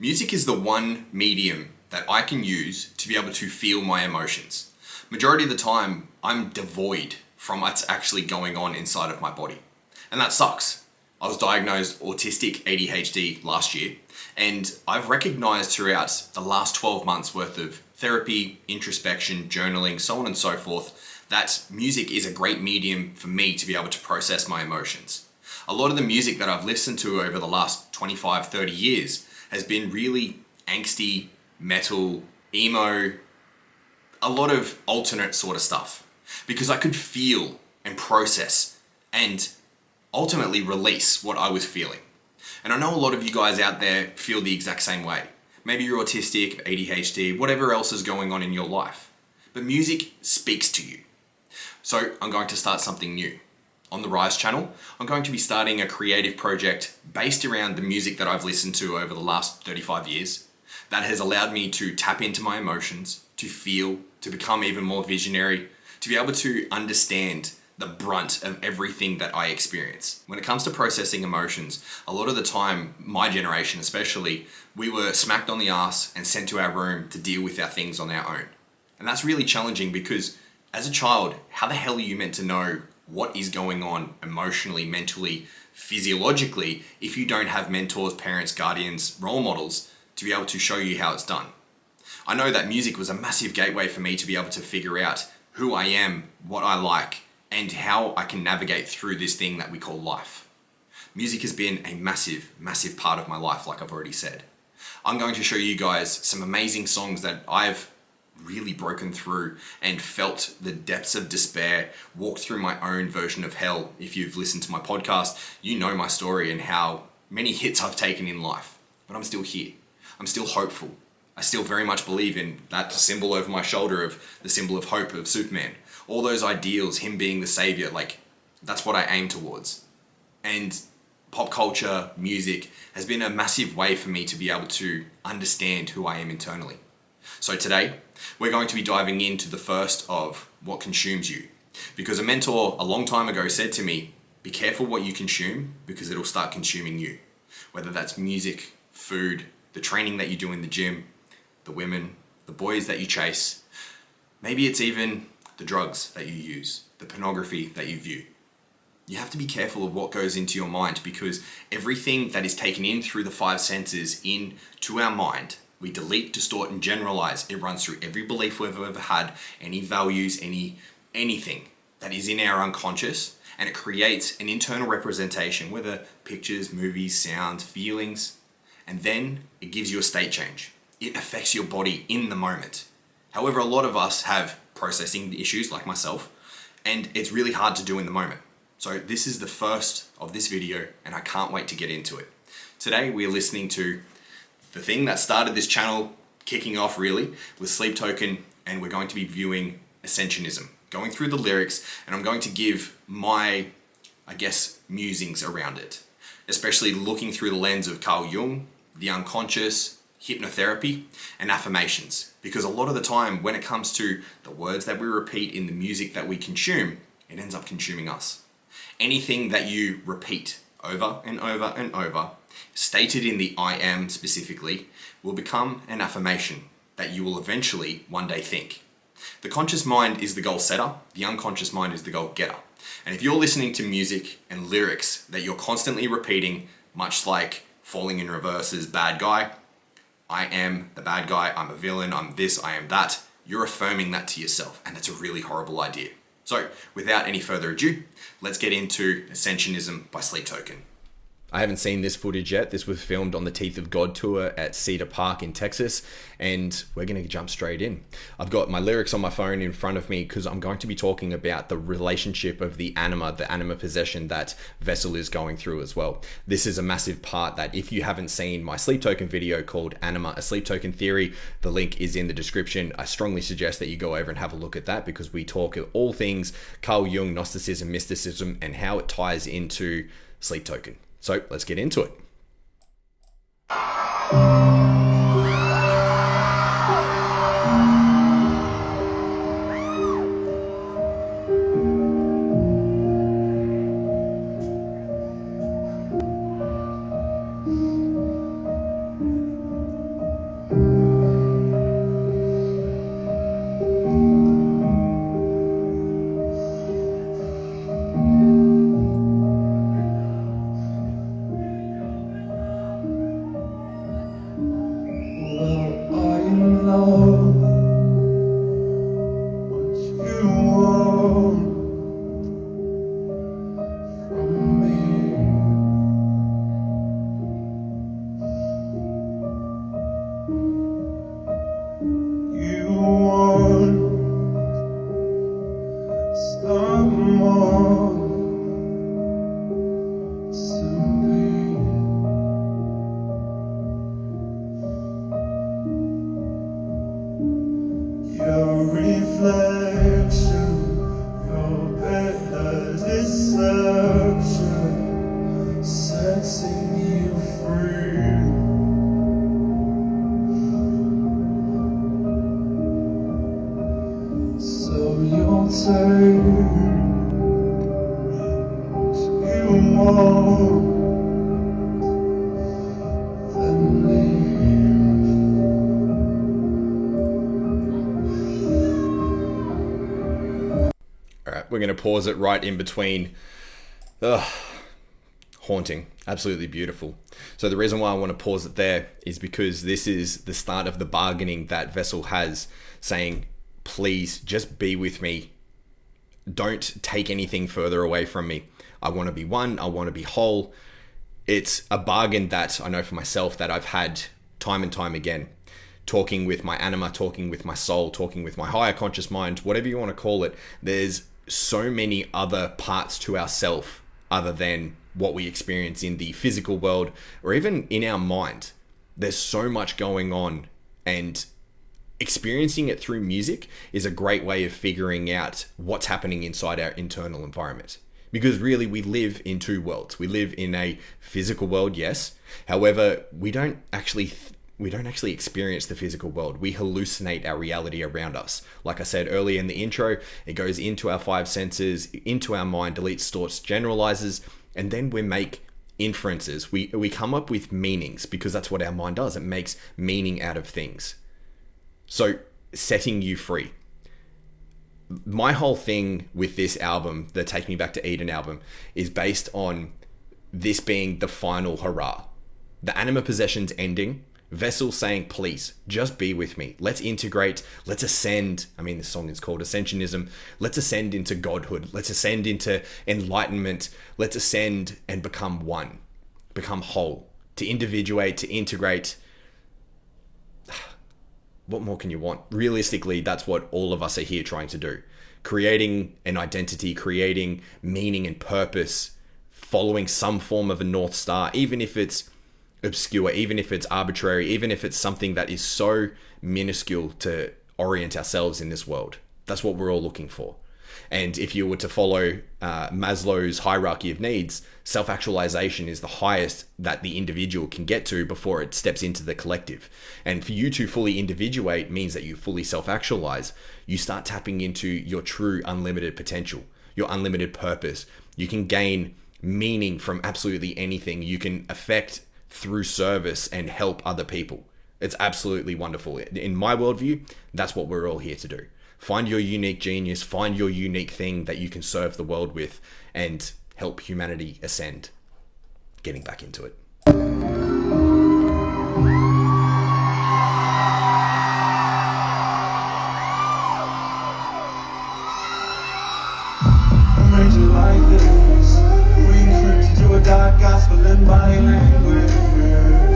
Music is the one medium that I can use to be able to feel my emotions. Majority of the time, I'm devoid from what's actually going on inside of my body. And that sucks. I was diagnosed autistic ADHD last year, and I've recognized throughout the last 12 months worth of therapy, introspection, journaling, so on and so forth, that music is a great medium for me to be able to process my emotions. A lot of the music that I've listened to over the last 25, 30 years has been really angsty, metal, emo, a lot of alternate sort of stuff. Because I could feel and process and ultimately release what I was feeling. And I know a lot of you guys out there feel the exact same way. Maybe you're autistic, ADHD, whatever else is going on in your life. But music speaks to you. So I'm going to start something new. On the R.Y.S.E channel, I'm going to be starting a creative project based around the music that I've listened to over the last 35 years that has allowed me to tap into my emotions, to feel, to become even more visionary, to be able to understand the brunt of everything that I experience. When it comes to processing emotions, a lot of the time, my generation especially, we were smacked on the ass and sent to our room to deal with our things on our own. And that's really challenging because as a child, how the hell are you meant to know what is going on emotionally, mentally, physiologically, if you don't have mentors, parents, guardians, role models to be able to show you how it's done? I know that music was a massive gateway for me to be able to figure out who I am, what I like, and how I can navigate through this thing that we call life. Music has been a massive, massive part of my life, like I've already said. I'm going to show you guys some amazing songs that I've really broken through and felt the depths of despair, walked through my own version of hell. If you've listened to my podcast, you know my story and how many hits I've taken in life. But I'm still here. I'm still hopeful. I still very much believe in that symbol over my shoulder of the symbol of hope of Superman. All those ideals, him being the savior, that's what I aim towards. And pop culture, music has been a massive way for me to be able to understand who I am internally. So today, we're going to be diving into the first of what consumes you. Because a mentor a long time ago said to me, be careful what you consume because it'll start consuming you. Whether that's music, food, the training that you do in the gym, the women, the boys that you chase. Maybe it's even the drugs that you use, the pornography that you view. You have to be careful of what goes into your mind because everything that is taken in through the five senses into our mind, we delete, distort, and generalize. It runs through every belief we've ever had, any values, anything that is in our unconscious, and it creates an internal representation, whether pictures, movies, sounds, feelings, and then it gives you a state change. It affects your body in the moment. However, a lot of us have processing issues like myself, and it's really hard to do in the moment. So this is the first of this video, and I can't wait to get into it. Today, we're listening to the thing that started this channel kicking off really with Sleep Token, and we're going to be viewing Ascensionism, going through the lyrics, and I'm going to give my, musings around it, especially looking through the lens of Carl Jung, the unconscious, hypnotherapy, and affirmations. Because a lot of the time, when it comes to the words that we repeat in the music that we consume, it ends up consuming us. Anything that you repeat over and over and over, stated in the I am specifically, will become an affirmation that you will eventually one day think. The conscious mind is the goal setter, the unconscious mind is the goal getter. And if you're listening to music and lyrics that you're constantly repeating, much like Falling in Reverse's Bad Guy, I am the bad guy, I'm a villain, I'm this, I am that, you're affirming that to yourself, and that's a really horrible idea. So, without any further ado, let's get into Ascensionism by Sleep Token. I haven't seen this footage yet. This was filmed on the Teeth of God tour at Cedar Park in Texas, and we're going to jump straight in. I've got my lyrics on my phone in front of me because I'm going to be talking about the relationship of the Anima possession that Vessel is going through as well. This is a massive part that if you haven't seen my Sleep Token video called Anima, a Sleep Token Theory, the link is in the description. I strongly suggest that you go over and have a look at that because we talk all things Carl Jung, Gnosticism, mysticism, and how it ties into Sleep Token. So let's get into it. All right, we're going to pause it right in between. Haunting, absolutely beautiful. So the reason why I want to pause it there is because this is the start of the bargaining that Vessel has, saying, please just be with me. Don't take anything further away from me. I want to be one. I want to be whole. It's a bargain that I know for myself that I've had time and time again. Talking with my anima, talking with my soul, talking with my higher conscious mind, whatever you want to call it. There's so many other parts to ourself other than what we experience in the physical world or even in our mind. There's so much going on, and experiencing it through music is a great way of figuring out what's happening inside our internal environment. Because really, we live in two worlds. We live in a physical world, yes. However, we don't actually experience the physical world. We hallucinate our reality around us. Like I said earlier in the intro, it goes into our five senses, into our mind, deletes thoughts, generalizes, and then we make inferences. We come up with meanings because that's what our mind does. It makes meaning out of things. So setting you free. My whole thing with this album, the Take Me Back to Eden album, is based on this being the final hurrah. The anima possession's ending. Vessel saying, please, just be with me. Let's integrate. Let's ascend. I mean, this song is called Ascensionism. Let's ascend into godhood. Let's ascend into enlightenment. Let's ascend and become one. Become whole. To individuate, to integrate. What more can you want? Realistically, that's what all of us are here trying to do. Creating an identity, creating meaning and purpose, following some form of a North Star, even if it's obscure, even if it's arbitrary, even if it's something that is so minuscule to orient ourselves in this world. That's what we're all looking for. And if you were to follow Maslow's hierarchy of needs, self-actualization is the highest that the individual can get to before it steps into the collective. And for you to fully individuate means that you fully self-actualize. You start tapping into your true unlimited potential, your unlimited purpose. You can gain meaning from absolutely anything. You can affect through service and help other people. It's absolutely wonderful. In my worldview, that's what we're all here to do. Find your unique genius, find your unique thing that you can serve the world with and help humanity ascend. Getting back into it. Made you like this. We crept into a dark gospel and body language.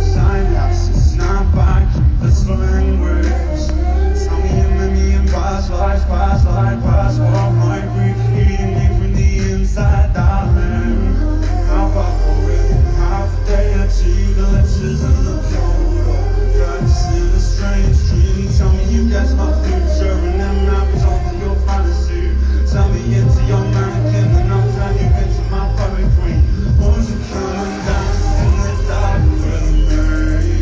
Synapses, not by this language. Tell me and past life, walk my breathe, eating me from the inside, darling. How far away, half a day or two, the lectures and the photo. Got to see the strange dream. Tell me you guess my future, and then I'll be told that you'll find a suit. Tell me into your mannequin, and I'll turn you into my poet queen. Won't you come and dance in the dark with me?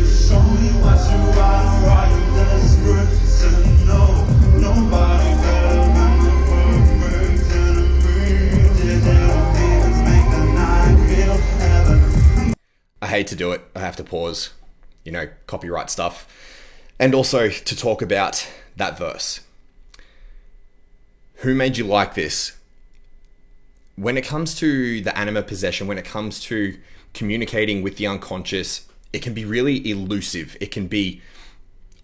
Show me what you are, why you desperate to know. Nobody better than the perfect enemy. Digital demons make the night feel heaven. I hate to do it. I have to pause, copyright stuff. And also to talk about that verse. Who made you like this? When it comes to the anima possession, when it comes to communicating with the unconscious, it can be really elusive. It can be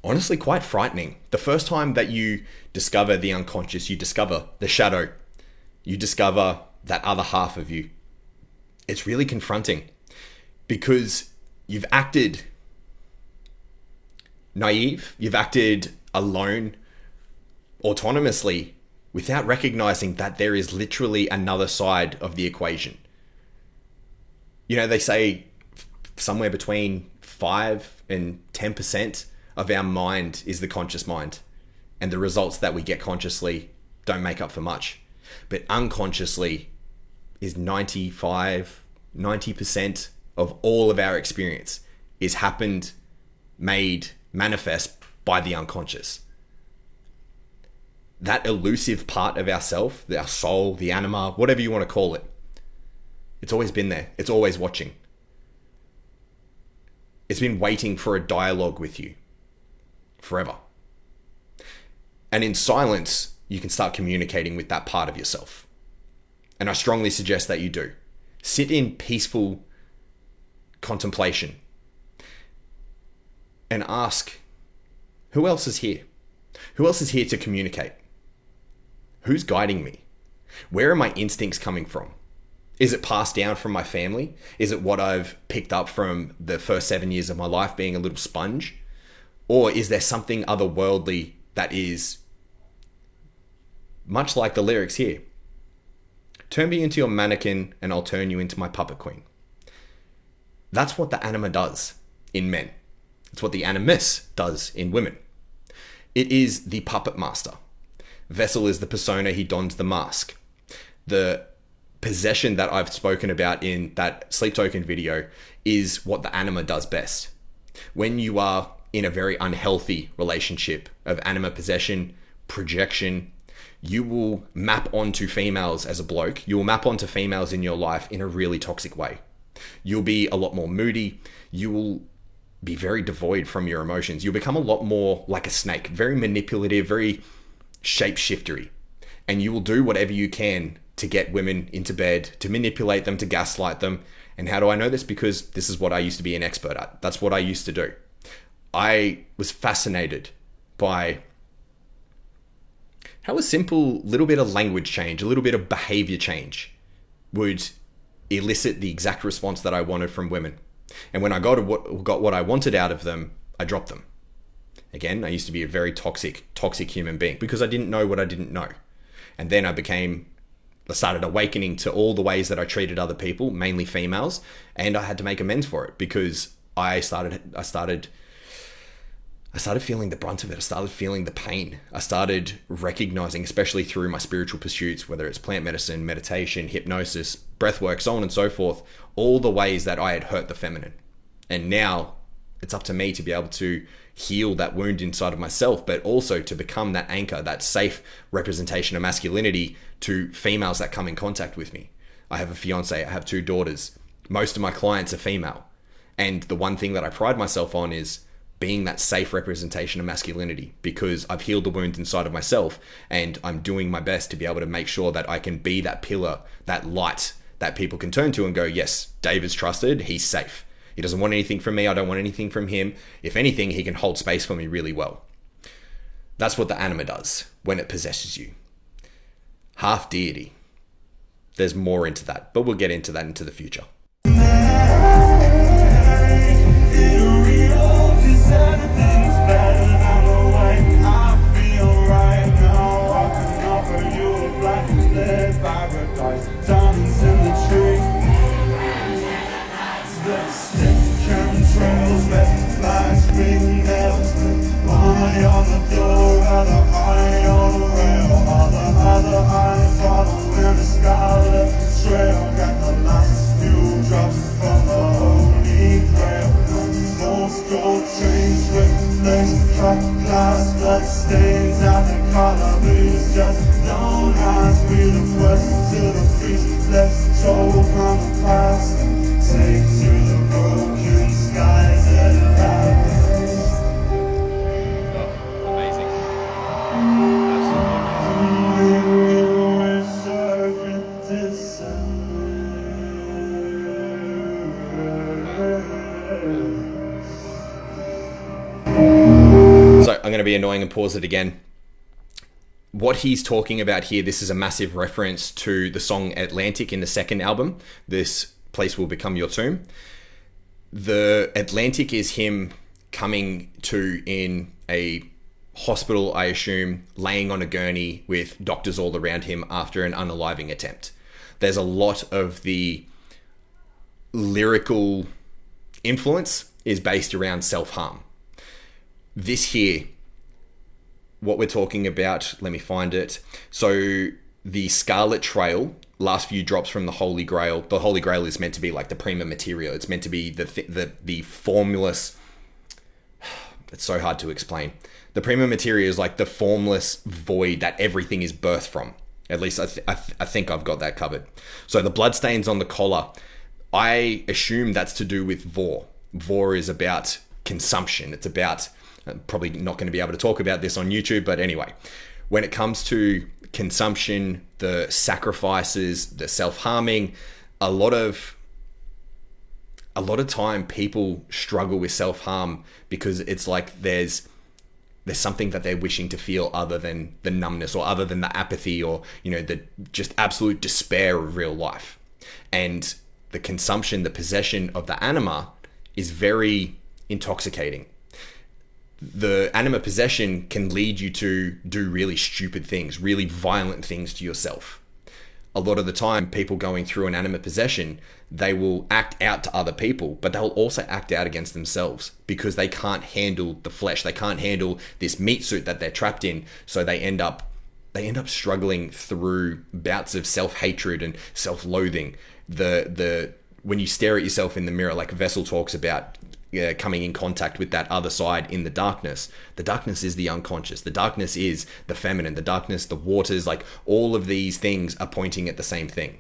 honestly quite frightening. The first time that you discover the unconscious, you discover the shadow, you discover that other half of you. It's really confronting because you've acted naive, you've acted alone, autonomously, without recognizing that there is literally another side of the equation. They say somewhere between 5 and 10% of our mind is the conscious mind. And the results that we get consciously don't make up for much. But unconsciously is 90% of all of our experience is made manifest by the unconscious. that elusive part of ourself, our soul, the anima, whatever you want to call it, it's always been there. It's always watching. It's been waiting for a dialogue with you forever. And in silence, you can start communicating with that part of yourself. And I strongly suggest that you do. Sit in peaceful contemplation and ask, who else is here? Who else is here to communicate? Who's guiding me? Where are my instincts coming from? Is it passed down from my family? Is it what I've picked up from the first 7 years of my life being a little sponge? Or is there something otherworldly that is much like the lyrics here? Turn me into your mannequin and I'll turn you into my puppet queen. That's what the anima does in men. It's what the animus does in women. It is the puppet master. Vessel is the persona, he dons the mask. The possession that I've spoken about in that sleep token video is what the anima does best. When you are in a very unhealthy relationship of anima possession, projection, you will map onto females as a bloke. You will map onto females in your life in a really toxic way. You'll be a lot more moody. You will be very devoid from your emotions. You'll become a lot more like a snake, very manipulative, very shapeshiftery. And you will do whatever you can to get women into bed, to manipulate them, to gaslight them. And how do I know this? Because this is what I used to be an expert at. That's what I used to do. I was fascinated by how a simple little bit of language change, a little bit of behavior change would elicit the exact response that I wanted from women. And when I got what I wanted out of them, I dropped them. Again, I used to be a very toxic human being because I didn't know what I didn't know. And then I started awakening to all the ways that I treated other people, mainly females, and I had to make amends for it because I started feeling the brunt of it. I started feeling the pain. I started recognizing, especially through my spiritual pursuits, whether it's plant medicine, meditation, hypnosis, breathwork, so on and so forth, all the ways that I had hurt the feminine. And now it's up to me to be able to heal that wound inside of myself, but also to become that anchor, that safe representation of masculinity to females that come in contact with me. I have a fiance, I have 2 daughters. Most of my clients are female. And the one thing that I pride myself on is being that safe representation of masculinity because I've healed the wounds inside of myself and I'm doing my best to be able to make sure that I can be that pillar, that light that people can turn to and go, yes, David's trusted, he's safe. He doesn't want anything from me, I don't want anything from him. If anything, he can hold space for me really well. That's what the anima does when it possesses you. Half deity. There's more into that, but we'll get into that into the future. I'm going to be annoying and pause it again. What he's talking about here, this is a massive reference to the song Atlantic in the second album, This Place Will Become Your Tomb. The Atlantic is him coming to in a hospital, I assume, laying on a gurney with doctors all around him after an unaliving attempt. There's a lot of the lyrical influence is based around self-harm. This here, what we're talking about, let me find it. So the Scarlet Trail, last few drops from the Holy Grail. The Holy Grail is meant to be like the prima materia. It's meant to be the formless. It's so hard to explain. The prima materia is like the formless void that everything is birthed from. At least I think I've got that covered. So the bloodstains on the collar, I assume that's to do with vor. Vor is about consumption. It's about, probably not going to be able to talk about this on YouTube, but anyway, when it comes to consumption, the sacrifices, the self-harming, a lot of time people struggle with self-harm because it's like there's something that they're wishing to feel other than the numbness or other than the apathy or, the just absolute despair of real life. And the consumption, the possession of the anima is very intoxicating. The anima possession can lead you to do really stupid things, really violent things to yourself. A lot of the time, people going through an anima possession, they will act out to other people, but they'll also act out against themselves because they can't handle the flesh. They can't handle this meat suit that they're trapped in. So they end up struggling through bouts of self-hatred and self-loathing. When you stare at yourself in the mirror, like Vessel talks about, coming in contact with that other side in the darkness is the unconscious. The darkness is the feminine. The darkness, the waters, like all of these things are pointing at the same thing.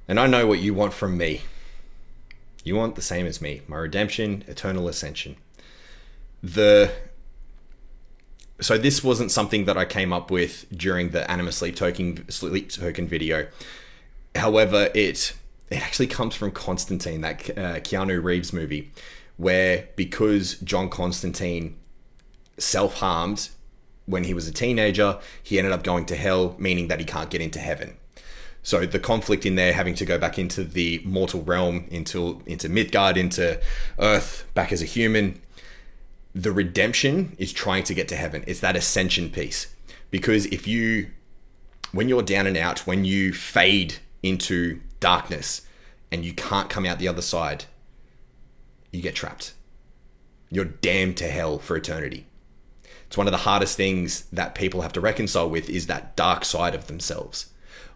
And I know what you want from me. You want the same as me, my redemption, eternal ascension. So this wasn't something that I came up with during the Anima sleep token video. However, it actually comes from Constantine, that Keanu Reeves movie, where because John Constantine self-harmed when he was a teenager, he ended up going to hell, meaning that he can't get into heaven. So the conflict in there, having to go back into the mortal realm, into Midgard, into Earth, back as a human. The redemption is trying to get to heaven. It's that ascension piece. Because when you're down and out, when you fade into darkness and you can't come out the other side, you get trapped. You're damned to hell for eternity. It's one of the hardest things that people have to reconcile with, is that dark side of themselves.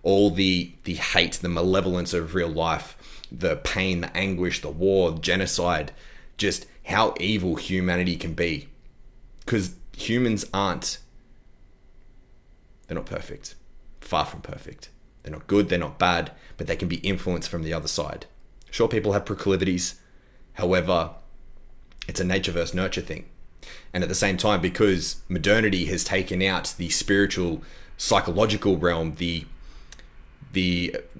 all the hate, the malevolence of real life, the pain, the anguish, the war, genocide, just how evil humanity can be. Because humans they're not perfect. Far from perfect. They're not good, they're not bad, but they can be influenced from the other side. Sure, people have proclivities. However, it's a nature versus nurture thing. And at the same time, because modernity has taken out the spiritual, psychological realm, the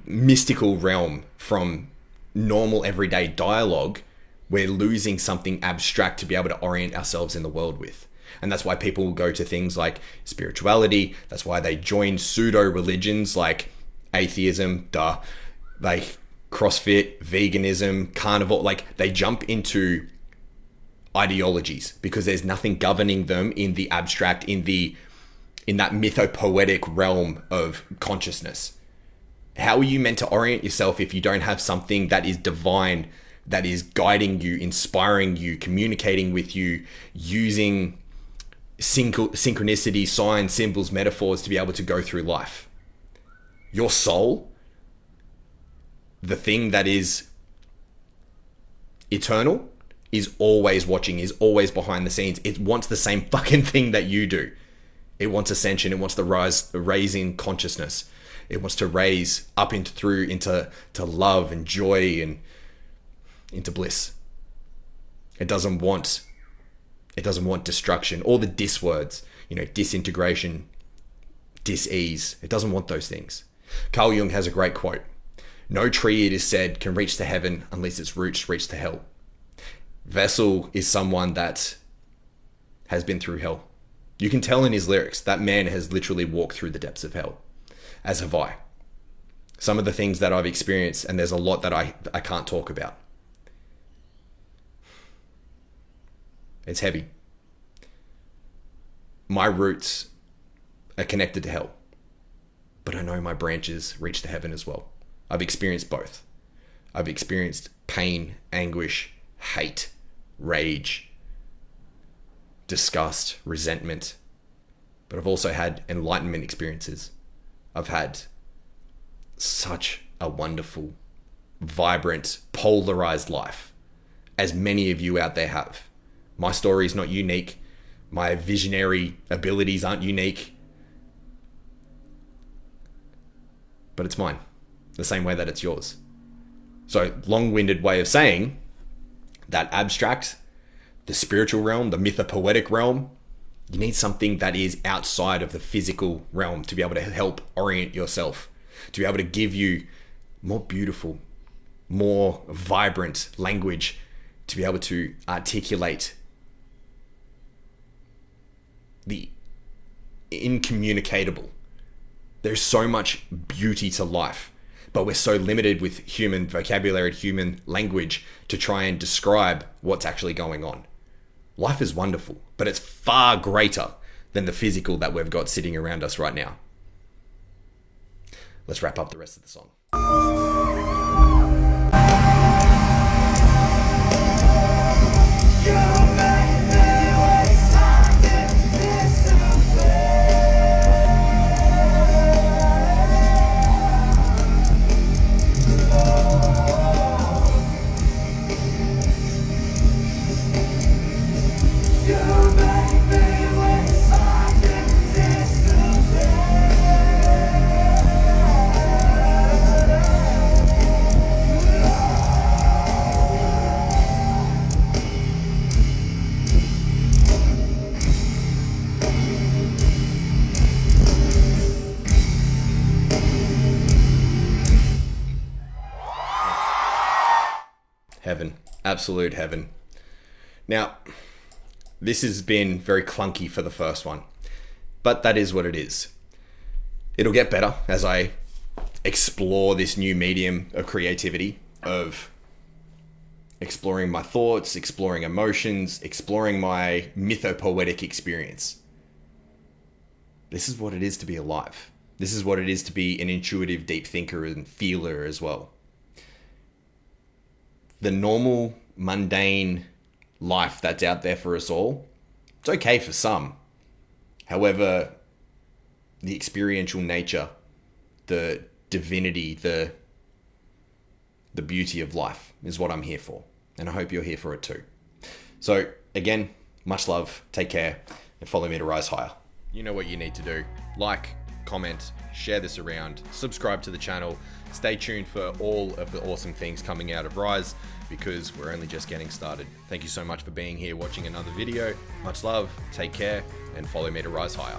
mystical realm from normal everyday dialogue, we're losing something abstract to be able to orient ourselves in the world with. And that's why people go to things like spirituality. That's why they join pseudo religions like atheism, like CrossFit, veganism, carnivore. Like they jump into ideologies because there's nothing governing them in the abstract, in that mythopoetic realm of consciousness. How are you meant to orient yourself if you don't have something that is divine, that is guiding you, inspiring you, communicating with you, using synchronicity, signs, symbols, metaphors to be able to go through life? Your soul, the thing that is eternal, is always watching, is always behind the scenes. It wants the same fucking thing that you do. It wants ascension. It wants the raising consciousness. It wants to raise up into love and joy and into bliss. It doesn't want destruction, all the dis words, disintegration, dis-ease. It doesn't want those things. Carl Jung has a great quote. No tree, it is said, can reach to heaven unless its roots reach to hell. Vessel is someone that has been through hell. You can tell in his lyrics that man has literally walked through the depths of hell, as have I. Some of the things that I've experienced, and there's a lot that I can't talk about. It's heavy. My roots are connected to hell, but I know my branches reach to heaven as well. I've experienced both. I've experienced pain, anguish, hate, rage, disgust, resentment, but I've also had enlightenment experiences. I've had such a wonderful, vibrant, polarized life, as many of you out there have. My story is not unique. My visionary abilities aren't unique, but it's mine, the same way that it's yours. So, long-winded way of saying that abstract, the spiritual realm, the mythopoetic realm, you need something that is outside of the physical realm to be able to help orient yourself, to be able to give you more beautiful, more vibrant language, to be able to articulate the incommunicable. There's so much beauty to life, but we're so limited with human vocabulary, human language to try and describe what's actually going on. Life is wonderful, but it's far greater than the physical that we've got sitting around us right now. Let's wrap up the rest of the song. Heaven, absolute heaven. Now, this has been very clunky for the first one, but that is what it is. It'll get better as I explore this new medium of creativity, of exploring my thoughts, exploring emotions, exploring my mythopoetic experience. This is what it is to be alive. This is what it is to be an intuitive, deep thinker and feeler as well. The normal, mundane life that's out there for us all, it's okay for some. However, the experiential nature, the divinity, the beauty of life is what I'm here for. And I hope you're here for it too. So again, much love, take care, and follow me to rise higher. You know what you need to do. Like, comment, share this around, subscribe to the channel. Stay tuned for all of the awesome things coming out of R.Y.S.E, because we're only just getting started. Thank you so much for being here, watching another video. Much love, take care, and follow me to rise higher.